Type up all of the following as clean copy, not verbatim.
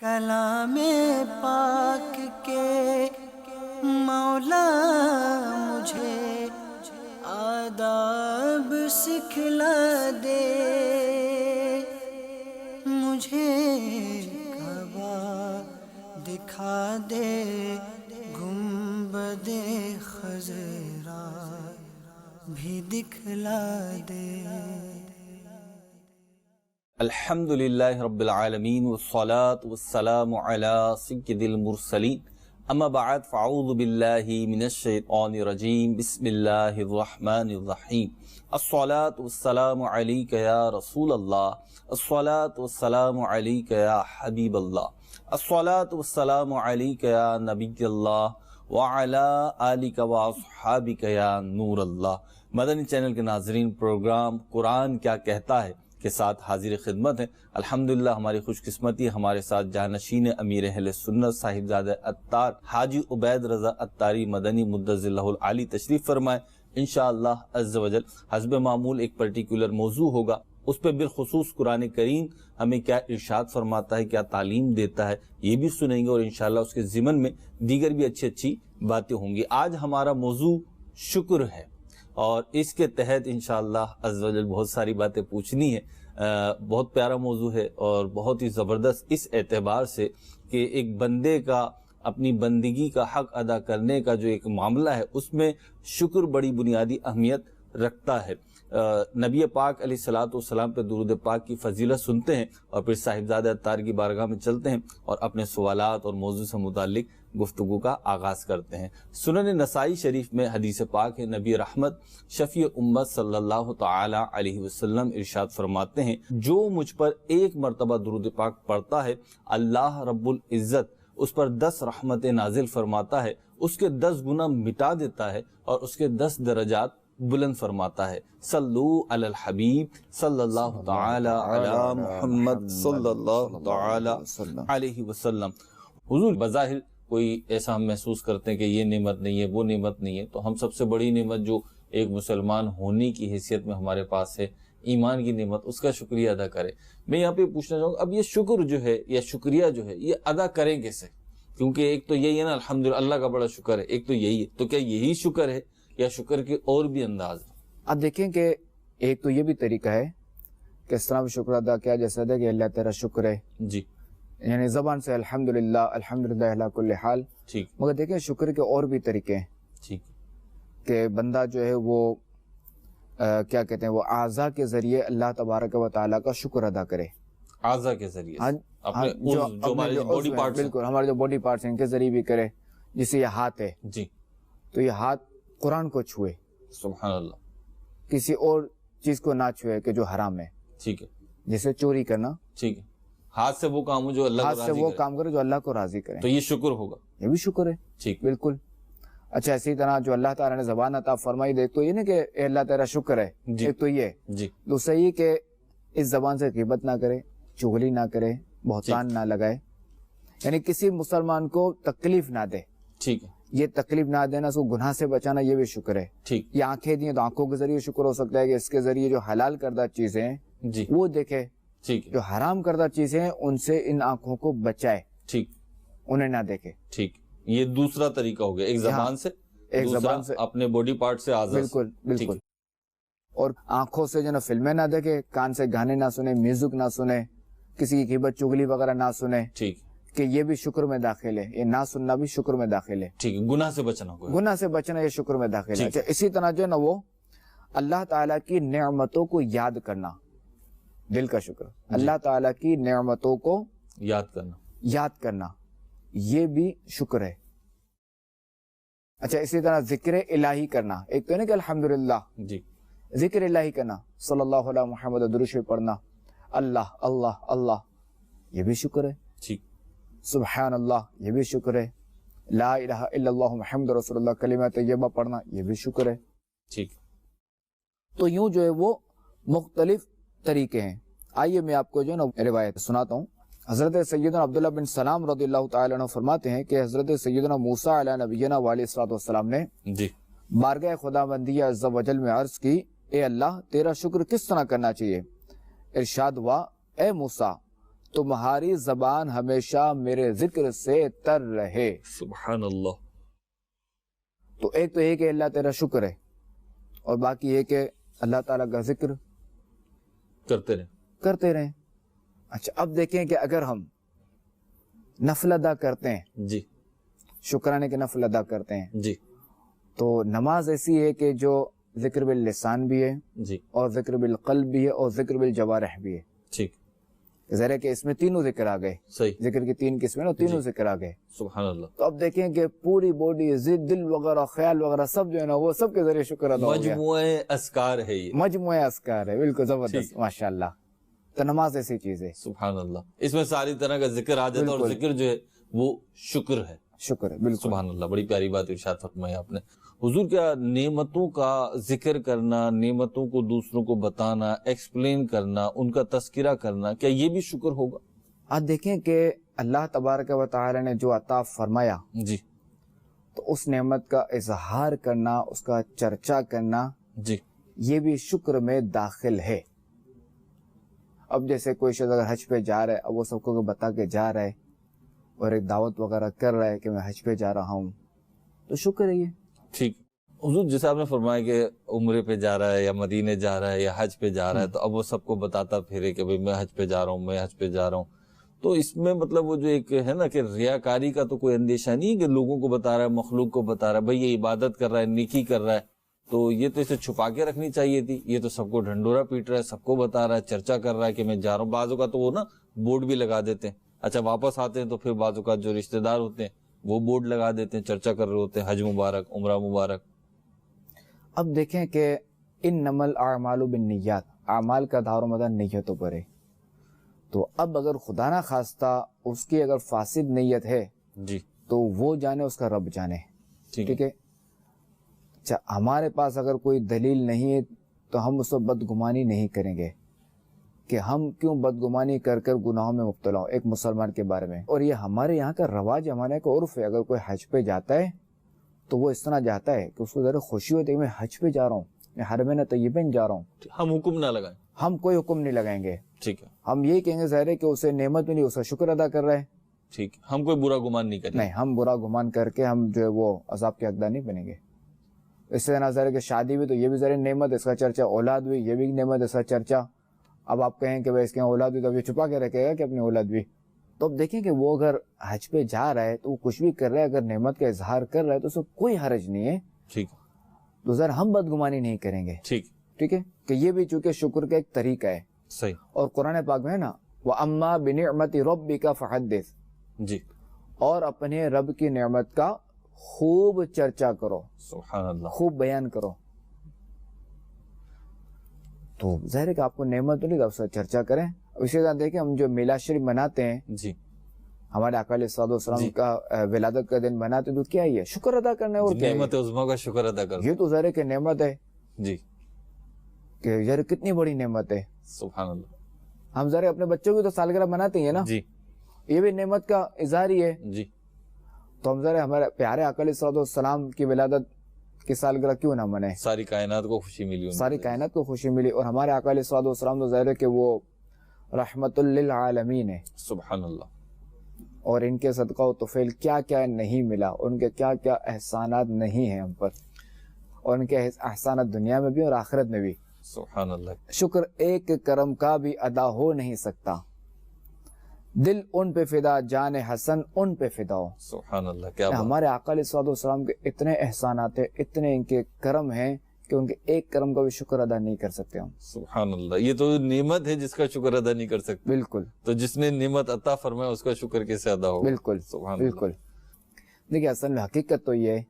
کلام پاک کے مولا مجھے آداب سکھلا دے، مجھے کعبہ دکھا دے، گنبد خضرا بھی دکھلا دے۔ الحمدللہ رب العالمین والصلاة والسلام علی سید المرسلین، اما بعد فاعوذ باللہ من الشیطان الرجیم، بسم اللہ الرحمن الرحیم۔ الصلاة والسلام علیک یا رسول اللہ، الصلاة والسلام علیک یا حبیب اللہ، الصلاة والسلام علیک یا نبی اللہ وعلی آلک واصحابک یا نور اللہ۔ مدنی چینل کے ناظرین، پروگرام قرآن کیا کہتا ہے کے ساتھ حاضر خدمت ہیں۔ الحمدللہ ہماری خوش قسمتی ہمارے ساتھ جانشین امیر اہل سنت صاحبزادہ عطار حاجی عبید رضا عطاری مدنی مدظ اللہ العالی تشریف فرمائے۔ انشاءاللہ عز و جل حسب معمول ایک پرٹیکولر موضوع ہوگا، اس پہ بالخصوص قرآن کریم ہمیں کیا ارشاد فرماتا ہے، کیا تعلیم دیتا ہے، یہ بھی سنیں گے، اور انشاءاللہ اس کے ضمن میں دیگر بھی اچھی باتیں ہوں گی۔ آج ہمارا موضوع شکر ہے، اور اس کے تحت انشاءاللہ عز و جل بہت ساری باتیں پوچھنی ہے۔ بہت پیارا موضوع ہے اور بہت ہی زبردست اس اعتبار سے کہ ایک بندے کا اپنی بندگی کا حق ادا کرنے کا جو ایک معاملہ ہے، اس میں شکر بڑی بنیادی اہمیت رکھتا ہے۔ نبی پاک علیہ الصلوۃ والسلام پہ درود پاک کی فضیلت سنتے ہیں اور پھر صاحبزادہ عطار کی بارگاہ میں چلتے ہیں اور اپنے سوالات اور موضوع سے متعلق گفتگو کا آغاز کرتے ہیں۔ سنن نسائی شریف میں حدیث پاک ہے، نبی رحمت شفیع امت صلی اللہ تعالی علیہ وسلم ارشاد فرماتے ہیں، جو مجھ پر ایک مرتبہ درود پاک پڑھتا ہے، اللہ رب العزت اس پر 10 رحمتیں نازل فرماتا ہے، اس کے 10 گناہ مٹا دیتا ہے اور اس کے 10 درجات بلند فرماتا ہے۔ صلو علی الحبیب صلی اللہ تعالی علی محمد صلی اللہ تعالی علیہ وسلم۔ حضور بظاہر کوئی ایسا ہم محسوس کرتے ہیں کہ یہ نعمت نہیں ہے، وہ نعمت نہیں ہے، تو ہم سب سے بڑی نعمت جو ایک مسلمان ہونے کی حیثیت میں ہمارے پاس ہے، ایمان کی نعمت، اس کا شکریہ ادا کریں۔ میں یہاں پہ پوچھنا چاہوں گا، اب یہ شکر جو ہے یا شکریہ جو ہے یہ ادا کریں کیسے؟ کیونکہ ایک تو یہی ہے نا، الحمدللہ اللہ کا بڑا شکر ہے، ایک تو یہی ہے، تو کیا یہی شکر ہے یا شکر کے اور بھی انداز ہیں؟ آپ دیکھیں کہ ایک تو یہ بھی طریقہ ہے کہ اس طرح بھی شکر ادا کیا جیسا ہے کہ اللہ تیرا شکر ہے، جی، یعنی زبان سے الحمدللہ الحمدللہ علی کل حال۔ ٹھیک، مگر دیکھیں شکر کے اور بھی طریقے ہیں ٹھیک، کہ بندہ جو ہے وہ کیا کہتے ہیں، وہ اعضاء کے ذریعے اللہ تبارک و تعالیٰ کا شکر ادا کرے۔ اعضاء کے ذریعے بالکل ہمارے جو باڈی پارٹس ہیں ان کے ذریعے بھی کرے، جسے یہ ہاتھ ہے، جی، تو یہ ہاتھ قرآن کو چھوئے، سبحان اللہ، کسی اور چیز کو نہ چھوئے کہ جو حرام ہے، ٹھیک ہے، جیسے چوری کرنا، ٹھیک ہے، ہاتھ سے وہ کام ہو جو اللہ کو ہاتھ سے راضی وہ کرے، کام کرے جو اللہ کو راضی کرے، تو یہ شکر ہوگا، یہ بھی شکر ہے، ٹھیک، بالکل۔ اچھا اسی طرح جو اللہ تعالیٰ نے زبان عطا فرمائی دے، تو یہ نہیں کہ اے اللہ تیرا شکر ہے، جی، ایک تو یہ، جی، دوسرا یہ کہ اس زبان سے غیبت نہ کرے، چغلی نہ کرے، بہتان نہ لگائے، یعنی کسی مسلمان کو تکلیف نہ دے، ٹھیک ہے، یہ تکلیف نہ دینا، اس کو گناہ سے بچانا، یہ بھی شکر ہے۔ ٹھیک، یہ آنکھیں دی ہیں تو آنکھوں کے ذریعے شکر ہو سکتا ہے کہ اس کے ذریعے جو حلال کردہ چیزیں ہیں جی، وہ دیکھے، ٹھیک ہے، جو حرام کردہ چیزیں ہیں ان سے ان آنکھوں کو بچائے، ٹھیک، انہیں نہ دیکھے۔ ٹھیک، یہ دوسرا طریقہ ہو گیا، ایک زبان سے، ایک دوسرا زبان سے، اپنے باڈی پارٹ سے اعضاء سے، بالکل ٹھیک بالکل۔ ہے، اور آنکھوں سے جو نا فلمیں نہ دیکھے، کان سے گانے نہ سنے، میوزک نہ سنے، کسی کی غیبت چگلی وغیرہ نہ سنے، ٹھیک، کہ یہ بھی شکر میں داخل ہے، یہ نہ سننا بھی شکر میں داخل ہے، ٹھیک ہے، گناہ سے بچنا ہوگا، گناہ سے بچنا یہ شکر میں داخل ہے۔ ٹھیک اچھا اسی طرح جو ہے نا وہ اللہ تعالیٰ کی نعمتوں کو یاد کرنا، دل کا شکر، اللہ تعالیٰ کی نعمتوں کو یاد کرنا یہ بھی شکر ہے۔ اچھا اسی طرح ذکر الہی کرنا، ایک تو ہے نا کہ الحمدللہ، جی، ذکر الہی کرنا، صلی اللہ علیہ محمد درود شریف پڑھنا، اللہ اللہ اللہ، یہ بھی شکر ہے۔ ٹھیک، سبحان اللہ، یہ بھی شکر ہے۔ لا الہ الا اللہ محمد رسول اللہ کلمہ طیبہ پڑھنا، یہ بھی شکر ہے۔ ٹھیک، تو یوں جو ہے وہ مختلف طریقے ہیں۔ آئیے میں آپ کو جو ہے نا روایت سناتا ہوں۔ حضرت سیدنا عبداللہ بن سلام رضی اللہ تعالیٰ عنہ فرماتے ہیں کہ حضرت سیدنا موسیٰ علیہ نبینا علیہ الصلوۃ والسلام نے جی، بارگاہ خداوندی عز و جل میں عرض کی، اے اللہ تیرا شکر کس طرح کرنا چاہیے؟ ارشاد ہوا، اے موسیٰ تمہاری زبان ہمیشہ میرے ذکر سے تر رہے. سبحان اللہ. تو ایک تو یہ کہ اللہ تیرا شکر ہے، اور باقی یہ کہ اللہ تعالیٰ کا ذکر کرتے رہیں. اچھا اب دیکھیں کہ اگر ہم نفل ادا کرتے ہیں، جی شکرانے کے نفل ادا کرتے ہیں، جی تو نماز ایسی ہے کہ جو ذکر باللسان بھی ہے، جی اور ذکر بالقلب بھی ہے، اور ذکر بالجوارح بھی ہے. ٹھیک. ظاہر ہے کہ اس میں تینوں ذکر آ گئے، صحیح. ذکر کی 3 قسمیں نا، تینوں ذکر آ گئے. سبحان اللہ. تو اب دیکھیں کہ پوری باڈی، دل وغیرہ، خیال وغیرہ سب جو ہے نا وہ سب کے ذریعے شکر ادا ہو گیا. مجموعہ اذکار ہے یہ. مجموعہ اذکار ہے، بالکل زبردست، ماشاءاللہ. تو نماز ایسی چیز ہے. سبحان اللہ. اس میں ساری طرح کا ذکر آ جاتا ہے، اور ذکر جو ہے وہ شکر ہے. شکر ہے، بالکل. سبحان اللہ. بڑی پیاری بات ارشاد فرمایا آپ نے. حضور، کیا نعمتوں کا ذکر کرنا، نعمتوں کو دوسروں کو بتانا، ایکسپلین کرنا، ان کا تذکرہ کرنا، کیا یہ بھی شکر ہوگا؟ آپ دیکھیں کہ اللہ تبارک و تعالی نے جو عطا فرمایا، جی تو اس نعمت کا اظہار کرنا، اس کا چرچا کرنا، جی یہ بھی شکر میں داخل ہے. اب جیسے کوئی شخص اگر حج پہ جا رہا ہے، اب وہ سب کو بتا کے جا رہا ہے اور ایک دعوت وغیرہ کر رہا ہے کہ میں حج پہ جا رہا ہوں، تو شکر ہے یہ. ٹھیک. حضور، جیسے آپ نے فرمایا کہ عمرے پہ جا رہا ہے یا مدینے جا رہا ہے یا حج پہ جا رہا ہے، تو اب وہ سب کو بتاتا پھرے کہ بھئی میں حج پہ جا رہا ہوں، میں حج پہ جا رہا ہوں. تو اس میں مطلب وہ جو ایک ہے نا کہ ریاکاری کا تو کوئی اندیشہ نہیں کہ لوگوں کو بتا رہا ہے، مخلوق کو بتا رہا ہے، بھئی یہ عبادت کر رہا ہے، نیکی کر رہا ہے، تو یہ تو اسے چھپا کے رکھنی چاہیے تھی. یہ تو سب کو ڈھنڈورا پیٹ رہا ہے، سب کو بتا رہا ہے، چرچا کر رہا ہے کہ میں جا رہا ہوں. بعض اوقات تو وہ نا بورڈ بھی لگا دیتے ہیں. اچھا واپس آتے ہیں تو پھر بعض اوقات جو رشتہ دار ہوتے ہیں وہ بورڈ لگا دیتے ہیں، چرچا کر رہے ہوتے ہیں، حج مبارک، عمرہ مبارک. اب دیکھیں کہ انما الاعمال بالنیات، اعمال کا دار و مدار نیتوں پر ہے. تو اب اگر خدا نہ خواستہ اس کی اگر فاسد نیت ہے، جی تو وہ جانے، اس کا رب جانے. ٹھیک ہے. اچھا ہمارے پاس اگر کوئی دلیل نہیں ہے تو ہم اس کو بدگمانی نہیں کریں گے کہ ہم کیوں بدگمانی کر کر گناہوں میں مبتلا ہوں ایک مسلمان کے بارے میں. اور یہ ہمارے یہاں کا رواج، ہمارے یہاں کا عرف ہے. اگر کوئی حج پہ جاتا ہے تو وہ اس طرح جاتا ہے کہ اس کو ذرا خوشی ہوتی ہے کہ میں حج پہ جا رہا ہوں، میں حرمین طیبین جا رہا ہوں. ہم حکم نہ لگائیں. ہم کوئی حکم نہیں لگائیں گے. ٹھیک ہے. ہم یہی کہیں گے ظاہر ہے کہ اسے نعمت ملی، اس کا شکر ادا کر رہے ہیں. ٹھیک. ہم کوئی برا گمان نہیں کریں. نہیں، ہم برا گمان کر کے ہم جو ہے وہ عذاب کے حقدار نہیں بنیں گے. اس سے نظر ہے کہ شادی بھی تو یہ بھی ذرا نعمت، اس کا چرچا. اولاد بھی یہ بھی نعمت، اس کا چرچا. اب آپ کہیں کہ اس کے اولاد بھی، تو اب یہ چھپا کے رکھے گا کہ اپنی اولاد بھی. تو اب دیکھیں کہ وہ اگر حج پہ جا رہا ہے تو وہ کچھ بھی کر رہا ہے، اگر نعمت کا اظہار کر رہا ہے تو اس کو کوئی حرج نہیں ہے. ٹھیک. تو ذرا ہم بدگمانی نہیں کریں گے. ٹھیک ہے کہ یہ بھی چونکہ شکر کا ایک طریقہ ہے. صحیح. اور قرآن پاک میں ہے نا وَأَمَّا بِنِعْمَةِ رَبِّكَ فَحَدِّثْ، جی، اور اپنے رب کی نعمت کا خوب چرچا کرو. سبحان اللہ. خوب بیان کرو. تو ظاہر ہے کہ آپ کو نعمت ملی تو آپ سے چرچا کریں. اسی طرح دیکھیں ہم جو میلاد شریف مناتے ہیں، جی، ہمارے آقا علیہ الصلوۃ والسلام کا ولادت کا دن مناتے ہیں، تو کیا ہے؟ شکر ادا کرنا ہے. اور کیا ہے؟ نعمت عظمیٰ کا شکر ادا کرنا. یہ تو ظاہر ہے کہ نعمت ہے. جی، کہ یار کتنی بڑی نعمت ہے. سبحان اللہ. ہم ظاہر اپنے بچوں کی تو سالگرہ مناتے ہیں نا، جی، یہ بھی نعمت کا اظہار ہی ہے. جی. تو ہم ذرا ہمارے پیارے آقا علیہ الصلوۃ والسلام کی ولادت کی سالگرہ کیوں نہ منائیں؟ ساری کائنات کو خوشی ملی. ساری کائنات کو خوشی ملی. اور ہمارے آقا علیہ الصلوۃ والسلام تو ظاہر ہے کہ وہ رحمت للعالمین ہے. سبحان اللہ. اور ان کے صدقہ و طفیل کیا کیا نہیں ملا، ان کے کیا کیا احسانات نہیں ہیں ہم پر، اور ان کے احسانات دنیا میں بھی اور آخرت میں بھی. سبحان اللہ. شکر ایک کرم کا بھی ادا ہو نہیں سکتا. دل ان پہ فدا، جان حسن ان پہ فدا ہو. سبحان اللہ. کیا بات. ہمارے آقا علیہ الصلوۃ والسلام کے اتنے احسانات ہیں، اتنے ان کے کرم ہیں کہ ان کے ایک کرم کا بھی شکر ادا نہیں کر سکتے ہم. سبحان اللہ. یہ تو نعمت ہے جس کا شکر ادا نہیں کر سکتے. بالکل. تو جس نے نعمت عطا فرمایا اس کا شکر کیسے ادا ہو. بالکل. سبحان بالکل. دیکھیے اصل میں حقیقت تو یہ ہے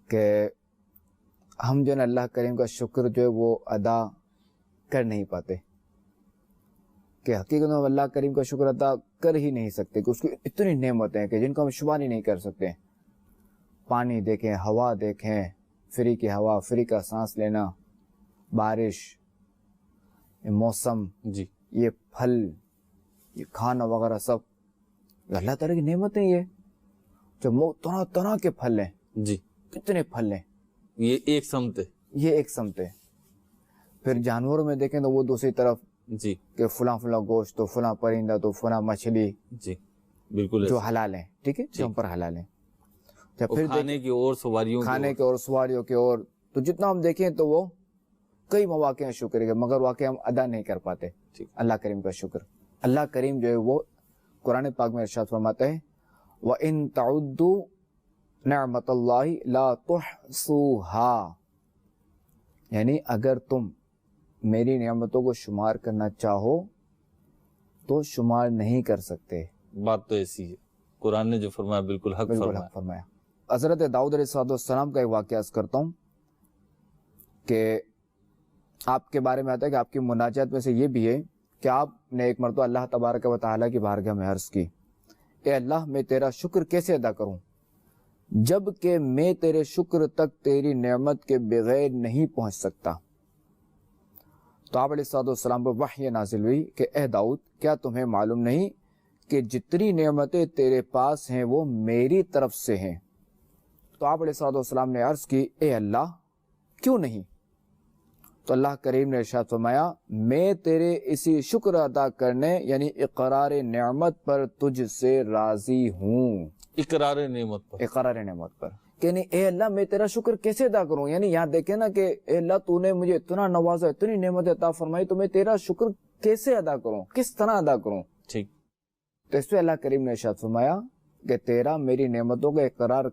کہ ہم جو ہے اللہ کریم کا شکر جو ہے وہ ادا کر نہیں پاتے. کہ حقیقت میں اللہ کریم کا شکر ادا کر ہی نہیں سکتے کہ اس کی اتنی نعمتیں ہیں کہ جن کو ہم شمار ہی نہیں کر سکتے. پانی دیکھیں، ہوا دیکھیں، فری کی ہوا، فری کا سانس لینا، بارش، موسم، جی، یہ پھل، یہ کھانا وغیرہ سب اللہ تعالیٰ کی نعمتیں. یہ جو طرح طرح کے پھل ہیں. جی، کتنے پھل ہیں. یہ ایک سمت ہے. یہ ایک سمت ہے. پھر جانوروں میں دیکھیں تو وہ دوسری طرف جی کہ فلاں فلاں گوشت تو فلاں پرندہ تو فلاں مچھلی جی بالکل جو ایسے۔ حلال ہیں، ٹھیک ہے، جو ہم پر حلال ہیں، جب اور پھر کھانے کی اور سواریوں کی کھانے اور۔ کے اور سواریوں کے اور، تو جتنا ہم دیکھیں تو وہ کئی مواقع ہیں شکر کے، مگر واقع ہم ادا نہیں کر پاتے ٹھیک۔ اللہ کریم کا شکر۔ اللہ کریم جو ہے وہ قرآن پاک میں ارشاد فرماتا ہے وَإِن تَعُدُّوا نِعْمَتَ اللَّهِ لَا تُحْصُوهَا، یعنی اگر تم میری نعمتوں کو شمار کرنا چاہو تو شمار نہیں کر سکتے۔ بات تو ایسی ہے، قرآن نے جو فرمایا بالکل حق بالکل فرمایا۔ حق فرمایا۔ حضرت داؤد علیہ السلام کا ایک واقعہ عرض کرتا ہوں کہ آپ کے بارے میں آتا ہے کہ آپ کی مناجات میں سے یہ بھی ہے کہ آپ نے ایک مرتبہ اللہ تبارک و تعالیٰ کی بارگاہ میں عرض کی، اے اللہ میں تیرا شکر کیسے ادا کروں جب کہ میں تیرے شکر تک تیری نعمت کے بغیر نہیں پہنچ سکتا۔ تو آپ علیہ السلام پر وحی نازل ہوئی کہ اے داؤد کیا تمہیں معلوم نہیں کہ جتنی نعمتیں تیرے پاس ہیں وہ میری طرف سے ہیں؟ تو آپ علیہ السلام نے عرض کی اے اللہ کیوں نہیں؟ تو اللہ کریم نے ارشاد فرمایا میں تیرے اسی شکر ادا کرنے یعنی اقرار نعمت پر تجھ سے راضی ہوں۔ اقرار نعمت پر، اقرار نعمت پر کہ نہیں اے اللہ میں تیرا شکر کیسے ادا کروں، یعنی یہاں دیکھیں نا کہ اے اللہ تو نے مجھے اتنا نوازا، اتنی نعمت عطا فرمائی، تو میں تیرا شکر کیسے ادا کروں، کس طرح ادا کروں؟ ٹھیک۔ تو اس پہ اللہ کریم نے ارشاد فرمایا کہ تیرا میری نعمتوں کا اقرار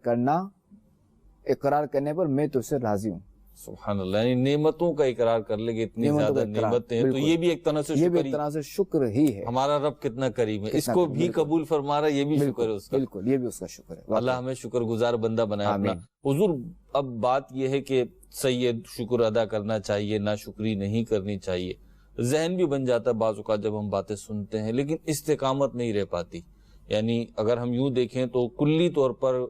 کرنے پر میں تجھ سے راضی ہوں۔ سبحان اللہ، یعنی نعمتوں کا اقرار کر لے گے، اتنی نعمتوں کا زیادہ اقرار، نعمتیں ہیں تو بالکل۔ یہ بھی ایک طرح سے یہ بھی شکر ایک ہی، طرح سے شکر ہی ہے، ہمارا رب کتنا کریم ہے، اس کتنا کو کریم، بھی بالکل۔ قبول فرما رہا ہے، یہ بھی شکر ہے اس کا۔ بالکل یہ بھی اس کا شکر ہے۔ اللہ ہمیں شکر گزار بندہ بنائے اپنا۔ آمین۔ حضور اب بات یہ ہے کہ سید شکر ادا کرنا چاہیے، ناشکری نہیں کرنی چاہیے۔ ذہن بھی بن جاتا ہے بعض اوقات جب ہم باتیں سنتے ہیں، لیکن استقامت نہیں رہ پاتی۔ یعنی اگر ہم یوں دیکھیں تو کلی طور پر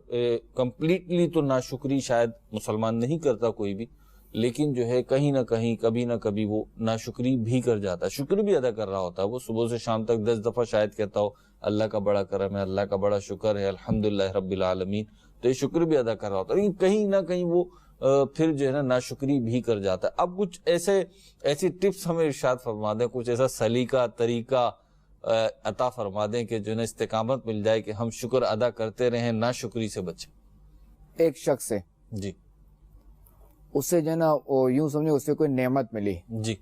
کمپلیٹلی تو ناشکری شاید مسلمان نہیں کرتا کوئی بھی، لیکن جو ہے کہیں نہ کہیں کبھی نہ کبھی وہ ناشکری بھی کر جاتا ہے، شکر بھی ادا کر رہا ہوتا ہے۔ وہ صبح سے شام تک 10 دفعہ شاید کہتا ہو اللہ کا بڑا کرم ہے، اللہ کا بڑا شکر ہے، الحمدللہ رب العالمین، تو یہ شکر بھی ادا کر رہا ہوتا ہے، لیکن کہیں نہ کہیں وہ پھر جو ہے نا ناشکری بھی کر جاتا ہے۔ اب کچھ ایسی ٹپس ہمیں ارشاد فرما دیں، کچھ ایسا سلیقہ طریقہ عطا فرما دیں کہ جو ہے نا استقامت مل جائے کہ ہم شکر ادا کرتے رہیں، ناشکری سے بچیں۔ ایک شخص ہے، جی اسے جو ہے نا وہ یوں سمجھے اسے کوئی نعمت ملی، جی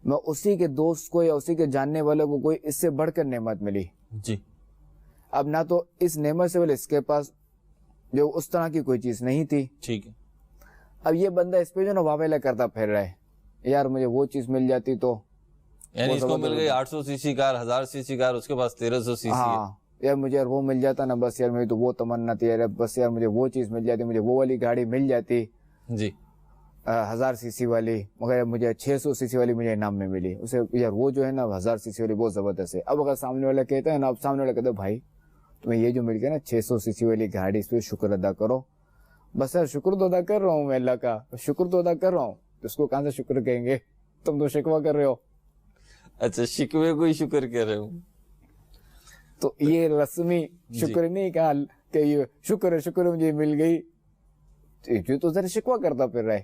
میں اسی کے دوست کو یا اسی کے جاننے والے کو کوئی اس سے بڑھ کر نعمت ملی، جی اب نہ تو اس نعمت سے پہلے اس کے پاس جو اس طرح کی کوئی چیز نہیں تھی، ٹھیک ہے۔ اب یہ بندہ اس پہ جو ہے نا واویلا کرتا پھر رہا ہے یار مجھے وہ چیز مل جاتی تو، یعنی اس کو مل گئی 800 سی سی کار، 1000 سی سی کار، اس کے پاس 1300 سی سی ہے۔ ہاں یار مجھے یار وہ مل جاتا نا، بس یار میری تو وہ تمنا تھی یار، بس یار مجھے وہ چیز مل جاتی، مجھے وہ والی گاڑی مل جاتی جی 1000 سی سی والی، مگر مجھے 600 سی سی والی مجھے انعام میں ملی، اسے یار وہ جو ہے نا 1000 سی سی والی بہت زبردست ہے۔ اب اگر سامنے والا کہتا ہے نا، اب سامنے والا کہتا ہے بھائی تمہیں یہ جو مل گیا نا 600 سی سی والی گاڑی، اس پہ شکر ادا کرو، بس یار شکر تو ادا کر رہا ہوں میں اللہ کا، شکر تو ادا کر رہا ہوں، تو اس کو کہاں سے شکر کہیں گے، تم تو شکوہ کر رہے ہو۔ اچھا شکوے کو ہی شکر کہہ رہے ہوں، تو یہ رسمی شکر نہیں کہا کہ یہ شکر ہے، شکر ہے مجھے مل گئی، یہ تو ذرا شکوہ کرتا پھر رہے۔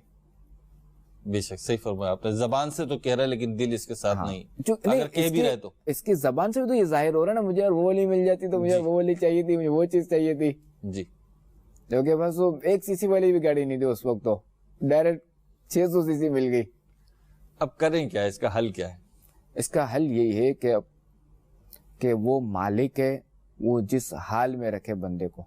بے شک صحیح فرمایا آپ نے، زبان سے تو کہہ رہا ہے لیکن دل اس کے ساتھ نہیں، اگر کہہ بھی رہے تو اس کی زبان سے بھی تو یہ ظاہر ہو رہا ہے نا، مجھے یار وہ والی مل جاتی تو مجھے وہ والی چاہیے تھی، مجھے وہ چیز چاہیے تھی، جی کیونکہ بس وہ 1 سی سی والی بھی گاڑی نہیں تھی اس وقت، تو ڈائریکٹ 600 سی سی مل گئی۔ اب کریں کیا، اس کا حل کیا ہے؟ اس کا حل یہی ہے کہ وہ مالک ہے، وہ جس حال میں رکھے بندے کو،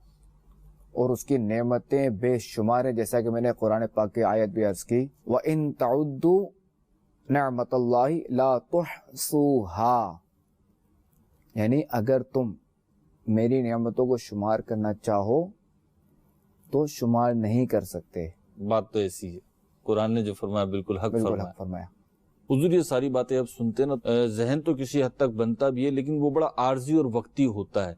اور اس کی نعمتیں بے شمار ہیں، جیسا کہ میں نے قرآن پاک کی آیت بھی عرض کی وَإِن تَعُدُّوا نِعْمَتَ اللَّهِ لَا تُحْصُوهَا، یعنی اگر تم میری نعمتوں کو شمار کرنا چاہو تو شمار نہیں کر سکتے۔ بات تو ایسی ہے، قرآن نے جو فرمایا بالکل حق بالکل فرمایا۔ حق فرمایا۔ حضور یہ ساری باتیں اب سنتے نا، ذہن تو کسی حد تک بنتا بھی ہے لیکن وہ بڑا عارضی اور وقتی ہوتا ہے،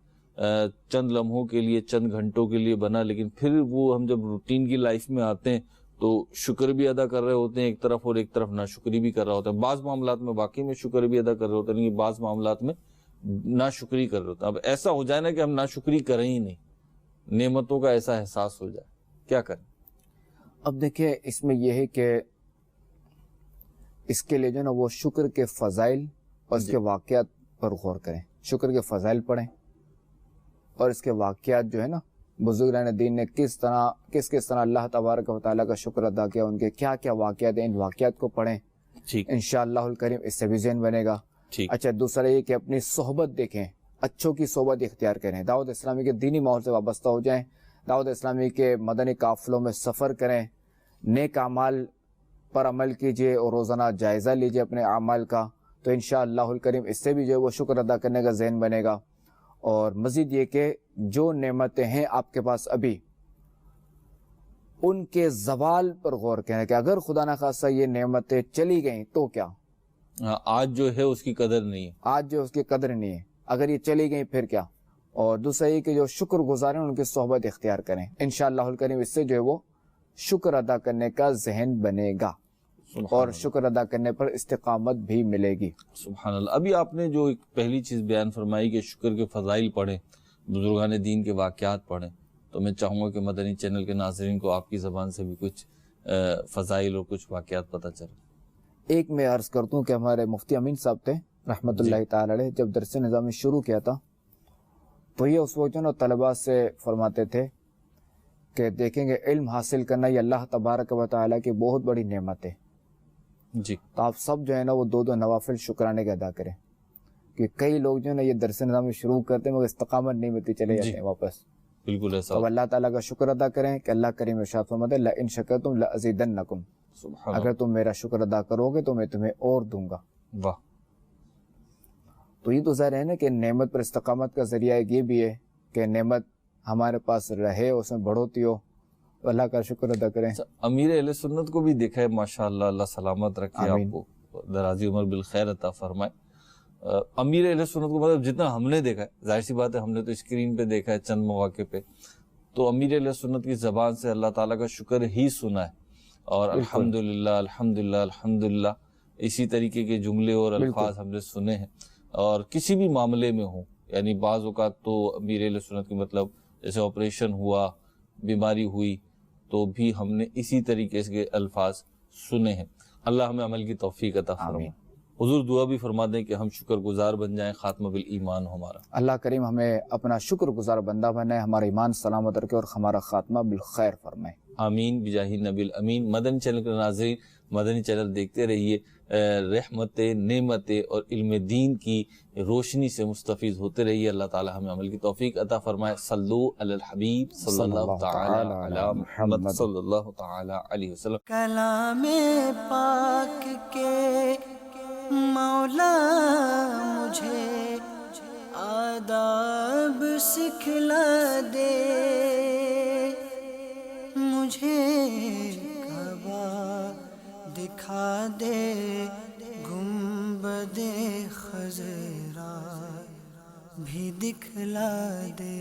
چند لمحوں کے لیے، چند گھنٹوں کے لیے بنا، لیکن پھر وہ ہم جب روٹین کی لائف میں آتے ہیں تو شکر بھی ادا کر رہے ہوتے ہیں ایک طرف، اور ایک طرف ناشکری بھی کر رہا ہوتا ہے۔ بعض معاملات میں واقعی میں شکر بھی ادا کر رہے ہوتے ہیں، لیکن بعض معاملات میں ناشکری کر رہے ہوتے ہیں۔ اب ایسا ہو جائے نا کہ ہم ناشکری کریں ہی نہیں، نعمتوں کا ایسا احساس ہو جائے، کیا کریں؟ اب دیکھیں اس میں یہ ہے کہ اس کے لیے جو ہے نا وہ شکر کے فضائل اور اس کے واقعات پر غور کریں، شکر کے فضائل پڑھیں اور اس کے واقعات جو ہے نا بزرگان دین نے کس طرح اللہ تبارک و تعالیٰ کا شکر ادا کیا، ان کے کیا کیا واقعات ہیں، ان واقعات کو پڑھیں انشاءاللہ الکریم، اس سے بھی ذہن بنے گا۔ اچھا دوسرا یہ کہ اپنی صحبت دیکھیں، اچھوں کی صحبت اختیار کریں، دعوت اسلامی کے دینی ماحول سے وابستہ ہو جائیں، دعوت اسلامی کے مدنی قافلوں میں سفر کریں، نیک اعمال پر عمل کیجئے اور روزانہ جائزہ لیجئے اپنے اعمال کا، تو انشاءاللہ الکریم اس سے بھی جو ہے وہ شکر ادا کرنے کا ذہن بنے گا۔ اور مزید یہ کہ جو نعمتیں ہیں آپ کے پاس ابھی، ان کے زوال پر غور کریں کہ اگر خدا نخواستہ یہ نعمتیں چلی گئیں تو کیا، آج جو ہے اس کی قدر نہیں ہے، آج جو اس کی قدر نہیں ہے، اگر یہ چلی گئیں پھر کیا۔ اور دوسرا یہ کہ جو شکر گزار ہیں ان کی صحبت اختیار کریں، انشاءاللہ الکریم اس سے جو ہے وہ شکر ادا کرنے کا ذہن بنے گا اور شکر ادا کرنے پر استقامت بھی ملے گی۔ سبحان اللہ۔ ابھی آپ نے جو ایک پہلی چیز بیان فرمائی کہ شکر کے فضائل پڑھیں، بزرگان دین کے واقعات پڑھیں، تو میں چاہوں گا کہ مدنی چینل کے ناظرین کو آپ کی زبان سے بھی کچھ فضائل اور کچھ واقعات پتہ چلے۔ ایک میں عرض کرتا ہوں کہ ہمارے مفتی امین صاحب تھے رحمۃ اللہ تعالی علیہ، جب درس نظامی شروع کیا تھا تو یہ اس وقت جو نا طلباء سے فرماتے تھے کہ دیکھیں گے علم حاصل کرنا یہ اللہ تبارک و تعالیٰ کی بہت بڑی نعمت ہے، جی تو آپ سب جو ہے نا وہ دو نوافل شکرانے کے ادا کریں، کہ کئی لوگ جو ہے نا یہ درس نظامی شروع کرتے ہیں مگر استقامت نہیں ملتی، چلے جاتے ہیں واپس۔ بالکل ایسا تو اللہ تعالیٰ کا شکر ادا کریں کہ اللہ کریم ارشاد فرماتے ہیں لئن شکرتم لأزیدنکم، اگر تم میرا شکر ادا کرو گے تو میں تمہیں اور دوں گا۔ واہ، تو یہ تو ظاہر ہے نا کہ نعمت پر استقامت کا ذریعہ ایک یہ بھی ہے کہ نعمت ہمارے پاس رہے، اس میں بڑھوتی ہو، تو اللہ کا شکر ادا کریں۔ امیر اہل سنت کو بھی دیکھا ہے ماشاءاللہ، اللہ سلامت رکھے، آپ کو درازی عمر بالخیر عطا فرمائے۔ امیر اہل سنت کو مطلب جتنا ہم نے دیکھا ہے، ظاہر سی بات ہے ہم نے تو اسکرین پہ دیکھا ہے چند مواقع پہ، تو امیر اہل سنت کی زبان سے اللہ تعالیٰ کا شکر ہی سنا ہے، اور الحمدللہ الحمدللہ الحمدللہ اسی طریقے کے جملے اور الفاظ ہم نے سنے ہیں، اور کسی بھی معاملے میں ہوں، یعنی بعض اوقات تو امیر اہل سنت کی مطلب جیسے آپریشن ہوا، بیماری ہوئی، تو بھی ہم نے اسی طریقے کے الفاظ سنے ہیں۔ اللہ ہمیں عمل کی توفیق عطا فرمائے۔ حضور دعا بھی فرما دیں کہ ہم شکر گزار بن جائیں، خاتمہ بالایمان ہو ہمارا۔ اللہ کریم ہمیں اپنا شکر گزار بندہ بنائے، ہمارا ایمان سلامت رکھے اور ہمارا خاتمہ بالخیر فرمائے، آمین بجاہ نبی الامین۔ مدنی چینل کے ناظرین، مدنی چینل دیکھتے رہیے، رحمتیں، نعمتیں اور علم دین کی روشنی سے مستفیض ہوتے رہیے۔ اللہ تعالی ہمیں عمل کی توفیق عطا فرمائے۔ صلو علی الحبیب صلی اللہ تعالی علی محمد صلی اللہ تعالی علیہ وسلم۔ کلام پاک کے مولا مجھے آداب سکھلا دے، مجھے کعبہ دکھا دے، گنبد خضرا بھی دکھلا دے۔